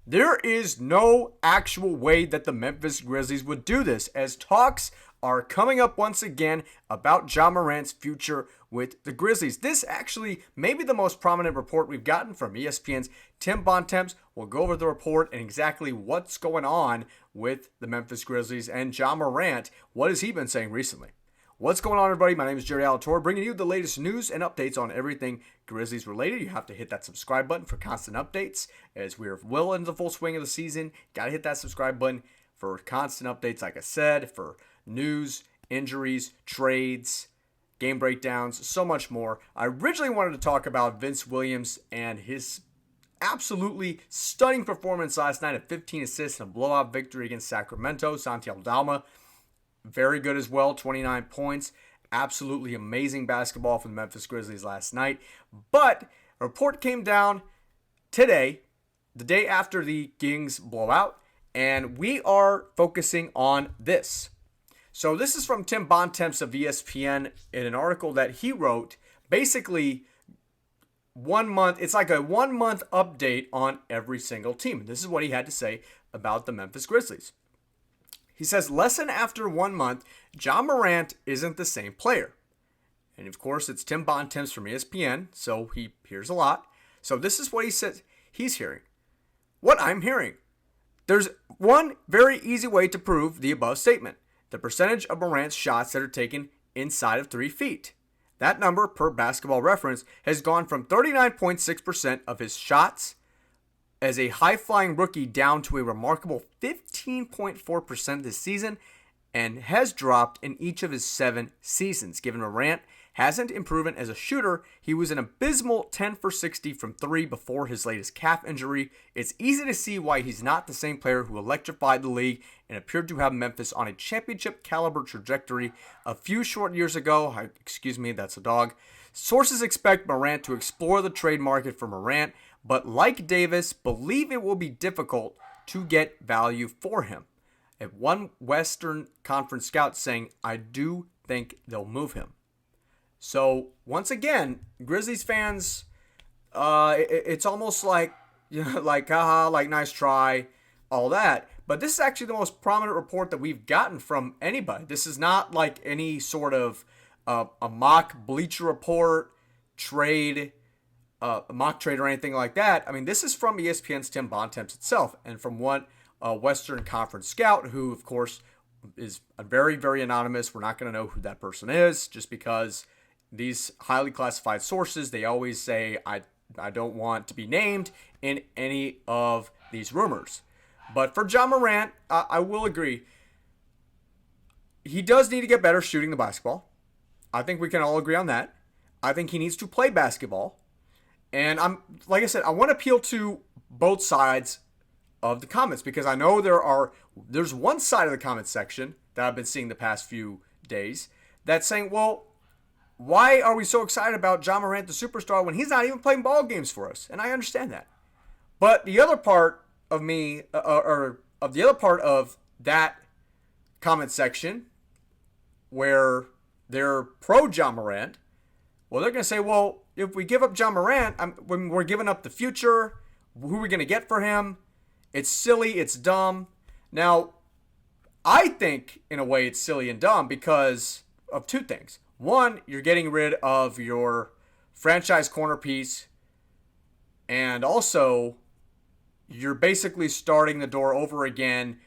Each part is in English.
There is no actual way that the Memphis Grizzlies would do this, as talks are coming up once again about Ja Morant's future with the Grizzlies. This actually may be the most prominent report we've gotten from ESPN's Tim Bontemps. We'll go over the report and exactly what's going on with the Memphis Grizzlies and Ja Morant. What has he been saying recently? What's going on, everybody? My name is Jerry Alatorre, bringing you the latest news and updates on everything Grizzlies related. You have to hit that subscribe button for constant updates, as we're well into the full swing of the season. Got to hit that subscribe button for constant updates, like I said, for news, injuries, trades, game breakdowns, so much more. I originally wanted to talk about Vince Williams and his absolutely stunning performance last night at 15 assists in a blowout victory against Sacramento. Santi Aldama, very good as well, 29 points. Absolutely amazing basketball from the Memphis Grizzlies last night. But a report came down today, the day after the Kings blowout, and we are focusing on this. So this is from Tim Bontemps of ESPN in an article that he wrote. Basically, 1 month, it's like a 1 month update on every single team. This is what he had to say about the Memphis Grizzlies. He says, lesson after 1 month, Ja Morant isn't the same player. And of course, it's Tim Bontemps from ESPN, so he hears a lot. So this is what he says he's hearing. What I'm hearing. There's one very easy way to prove the above statement. The percentage of Morant's shots that are taken inside of 3 feet. That number, per Basketball Reference, has gone from 39.6% of his shots as a high-flying rookie down to a remarkable 15.4% this season, and has dropped in each of his 7 seasons. Given Morant hasn't improved as a shooter, he was an abysmal 10 for 60 from 3 before his latest calf injury. It's easy to see why he's not the same player who electrified the league and appeared to have Memphis on a championship caliber trajectory a few short years ago. Excuse me, that's a dog. Sources expect Morant to explore the trade market for Morant, but like Davis, believe it will be difficult to get value for him. At one Western Conference scout saying, I do think they'll move him. So once again, Grizzlies fans, it's almost like, like haha, like nice try, all that. But this is actually the most prominent report that we've gotten from anybody. This is not like any sort of a mock Bleacher Report trade, a mock trade or anything like that. I mean, this is from ESPN's Tim Bontemps itself, and from one Western Conference scout who, of course, is very, very anonymous. We're not going to know who that person is, just because these highly classified sources, they always say, I don't want to be named in any of these rumors. But for Ja Morant, I will agree. He does need to get better shooting the basketball. I think we can all agree on that. I think he needs to play basketball. And like I said, I want to appeal to both sides of the comments, because I know there's one side of the comment section that I've been seeing the past few days that's saying, well, why are we so excited about Ja Morant, the superstar, when he's not even playing ball games for us? And I understand that. But the other part of me, or of the other part of that comment section, where they're pro Ja Morant, well, they're going to say, well, if we give up Ja Morant, when we're giving up the future, who are we going to get for him? It's silly, it's dumb. Now, I think, in a way, it's silly and dumb because of 2 things. One, you're getting rid of your franchise corner piece, and also you're basically starting the door over again,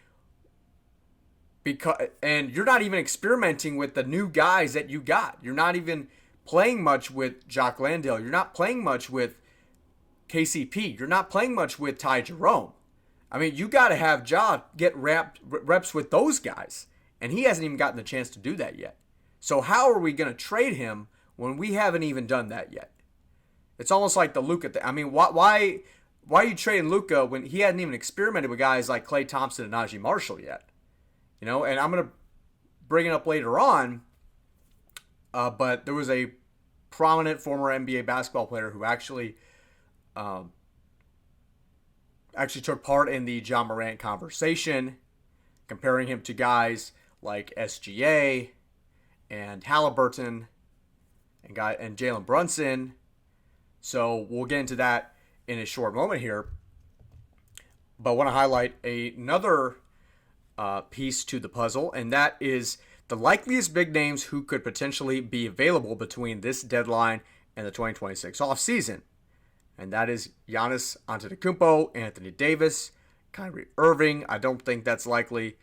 and you're not even experimenting with the new guys that you got. You're not even playing much with Jock Landale. You're not playing much with KCP. You're not playing much with Ty Jerome. I mean, you got to have Ja get reps with those guys, and he hasn't even gotten the chance to do that yet. So how are we going to trade him when we haven't even done that yet? It's almost like the Luka thing. I mean, why are you trading Luka when he hadn't even experimented with guys like Klay Thompson and Najee Marshall yet? And I'm going to bring it up later on, but there was a prominent former NBA basketball player who actually took part in the Ja Morant conversation, comparing him to guys like SGA and Halliburton and Jalen Brunson. So we'll get into that in a short moment here. But I want to highlight another piece to the puzzle, and that is the likeliest big names who could potentially be available between this deadline and the 2026 offseason. And that is Giannis Antetokounmpo, Anthony Davis, Kyrie Irving. I don't think that's likely.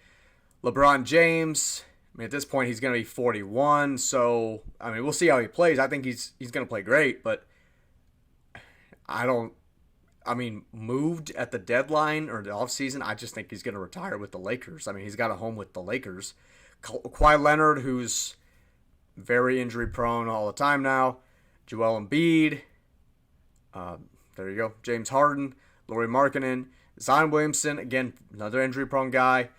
LeBron James. I mean, at this point, he's going to be 41. So, I mean, we'll see how he plays. I think he's going to play great, but moved at the deadline or the offseason, I just think he's going to retire with the Lakers. I mean, he's got a home with the Lakers. Kawhi Leonard, who's very injury prone all the time now. Joel Embiid. There you go. James Harden, Lauri Markkanen, Zion Williamson, again, another injury-prone guy.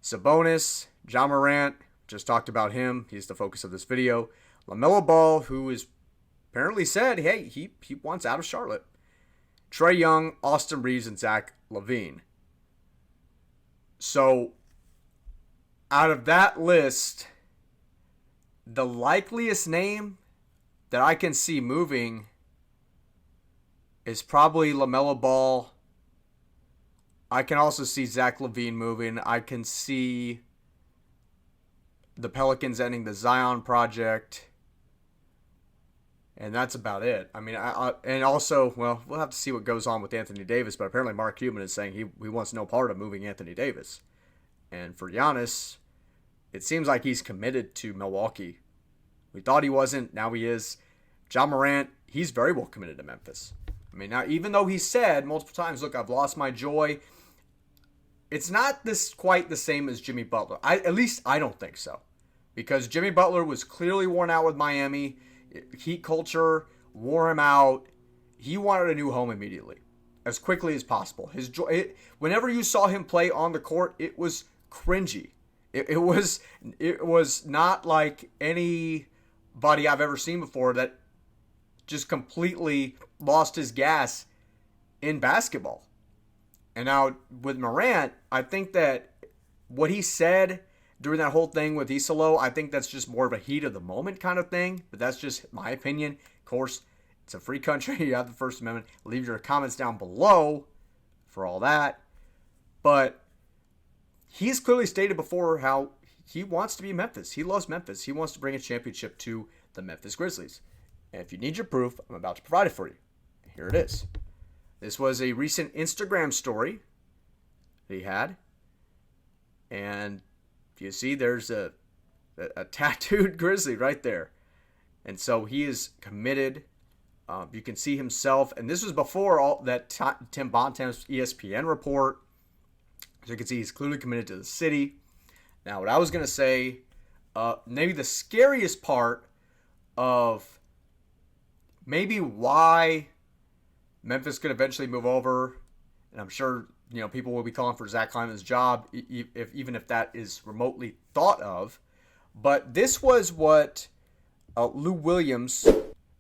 Sabonis, Ja Morant, just talked about him. He's the focus of this video. LaMelo Ball, who is apparently said, hey, he wants out of Charlotte. Trae Young, Austin Reeves, and Zach LaVine. So, out of that list, the likeliest name that I can see moving is probably LaMelo Ball. I can also see Zach LaVine moving. I can see the Pelicans ending the Zion project. And that's about it. I mean, and also, well, we'll have to see what goes on with Anthony Davis, but apparently Mark Cuban is saying he wants no part of moving Anthony Davis. And for Giannis, it seems like he's committed to Milwaukee. We thought he wasn't, now he is. Ja Morant, he's very well committed to Memphis. I mean, now, even though he said multiple times, look, I've lost my joy, it's not this quite the same as Jimmy Butler. At least I don't think so. Because Jimmy Butler was clearly worn out with Miami. Heat culture wore him out. He wanted a new home immediately, as quickly as possible. Whenever you saw him play on the court, it was cringy. It was not like anybody I've ever seen before that just completely lost his gas in basketball. And now with Morant, I think that what he said during that whole thing with Iisalo, I think that's just more of a heat of the moment kind of thing. But that's just my opinion. Of course, it's a free country. You have the First Amendment. Leave your comments down below for all that. But he's clearly stated before how he wants to be Memphis. He loves Memphis. He wants to bring a championship to the Memphis Grizzlies. And if you need your proof, I'm about to provide it for you. Here it is. This was a recent Instagram story that he had. And you see there's a tattooed Grizzly right there. And so he is committed. You can see himself. And this was before all that Tim Bontemps ESPN report. So you can see he's clearly committed to the city. Now, what I was going to say, maybe the scariest part of maybe why Memphis could eventually move over, and I'm sure people will be calling for Zach Kleiman's job, even if that is remotely thought of. But this was what Lou Williams,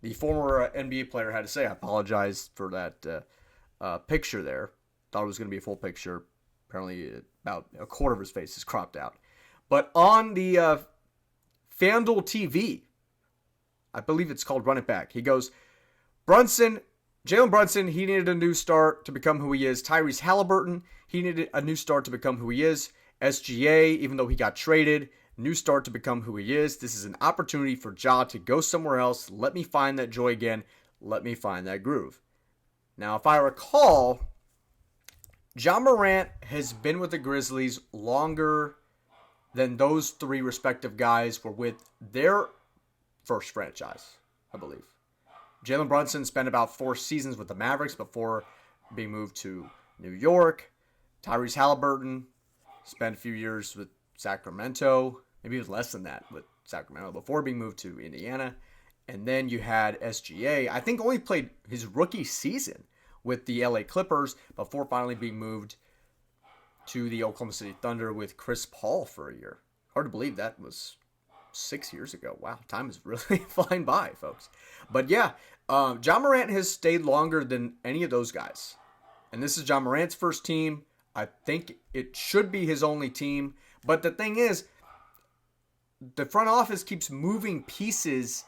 the former NBA player, had to say. I apologize for that picture there. Thought it was going to be a full picture. Apparently, about a quarter of his face is cropped out. But on the FanDuel TV, I believe it's called Run It Back, he goes, Jalen Brunson, he needed a new start to become who he is. Tyrese Halliburton, he needed a new start to become who he is. SGA, even though he got traded, new start to become who he is. This is an opportunity for Ja to go somewhere else. Let me find that joy again. Let me find that groove. Now, if I recall, Ja Morant has been with the Grizzlies longer than those three respective guys were with their first franchise, I believe. Jalen Brunson spent about 4 seasons with the Mavericks before being moved to New York. Tyrese Halliburton spent a few years with Sacramento. Maybe it was less than that with Sacramento before being moved to Indiana. And then you had SGA. I think only played his rookie season with the LA Clippers before finally being moved to the Oklahoma City Thunder with Chris Paul for a year. Hard to believe that was 6 years ago. Wow, time is really flying by, folks. But yeah, Ja Morant has stayed longer than any of those guys. And this is Ja Morant's first team. I think it should be his only team. But the thing is, the front office keeps moving pieces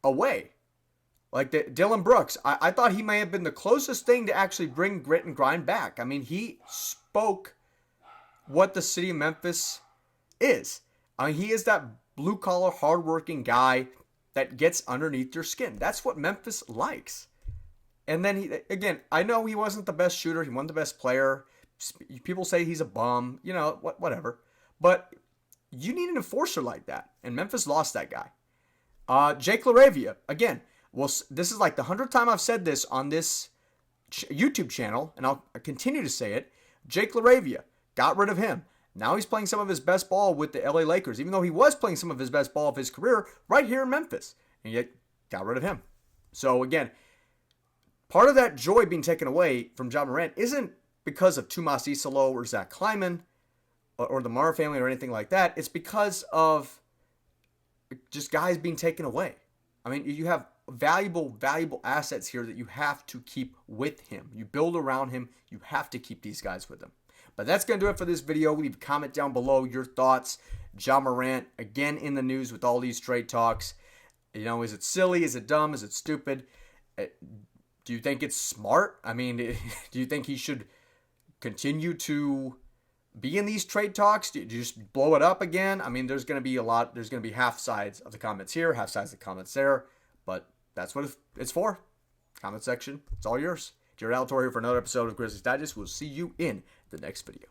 away. Like Dylan Brooks, I thought he may have been the closest thing to actually bring grit and grind back. I mean, he spoke what the city of Memphis is. I mean, he is that blue-collar, hardworking guy that gets underneath your skin. That's what Memphis likes. And then, again, I know he wasn't the best shooter. He wasn't the best player. People say he's a bum. Whatever. But you need an enforcer like that. And Memphis lost that guy. Jake LaRavia, again, well, this is like the 100th time I've said this on this YouTube channel, and I'll continue to say it. Jake LaRavia, got rid of him. Now he's playing some of his best ball with the LA Lakers, even though he was playing some of his best ball of his career right here in Memphis, and yet got rid of him. So again, part of that joy being taken away from Ja Morant isn't because of Tuomas Iisalo or Zach Kleiman or the Mara family or anything like that. It's because of just guys being taken away. I mean, you have valuable assets here that you have to keep with him. You build around him. You have to keep these guys with him. But that's going to do it for this video. Leave a comment down below your thoughts. Ja Morant, again in the news with all these trade talks. Is it silly? Is it dumb? Is it stupid? Do you think it's smart? I mean, do you think he should continue to be in these trade talks? Do you just blow it up again? I mean, there's going to be there's going to be half sides of the comments here, half sides of the comments there. But that's what it's for. Comment section. It's all yours. Jared Alatorre here for another episode of Grizzlies Digest. We'll see you in the next video.